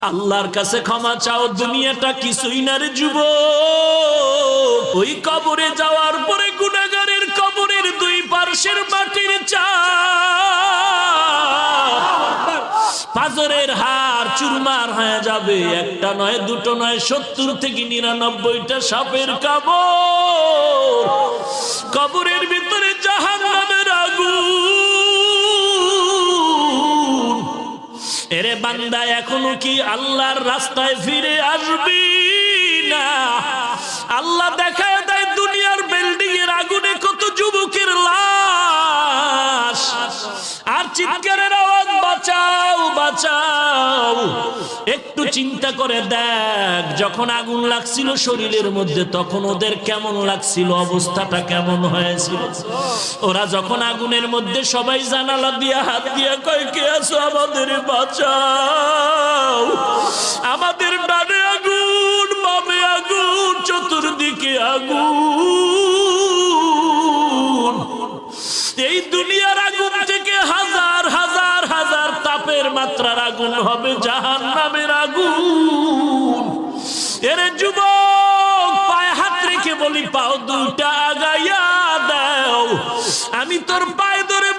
আল্লাহর কাছে ক্ষমা চাও, দুনিয়াটা কিছুই না রে যুবক। ওই কবরে যাওয়ার পরে গুনাহগারের কবরের দুই পার্শ্বের মাটির চাপ পাজরের হাড় চুরমার হয়ে যাবে। একটা নয়, দুটো নয়, 70 থেকে 99টা সাপের কামড়। কবরের ভিতরে জাহান্নামের আগুন। এরে বান্দা, এখনো কি আল্লাহর রাস্তায় ফিরে আসবি না? আল্লাহ দেখায় দেয় দুনিয়ার বিল্ডিং এর আগুনে কত যুবকের লাশ, আর চিৎকারের আওয়াজ, বাঁচাও বাঁচাও। একটু চিন্তা করে দেখ, যখন আগুন লাগছিল শরীরের মধ্যে তখন ওদের কেমন লাগছিল, অবস্থাটা কেমন হয়েছিল। ওরা যখন আগুনের মধ্যে সবাই জানালা দিয়া হাত দিয়া কয়, কে আছো, আমাদের বাঁচাও। আমাদের ডানে আগুন, বামে আগুন, চতুর্দিকে আগুন। এই দুনিয়ার আগুন থেকে হাজার হাজার হাজার তাপের মাত্রার আগুন হবে জাহান্নামের আগুন। এরে যুবক, পায়ে হাত রেখে বলি, পাও দুটা আগাইয়া দাও, আমি তোর পায়ে ধরে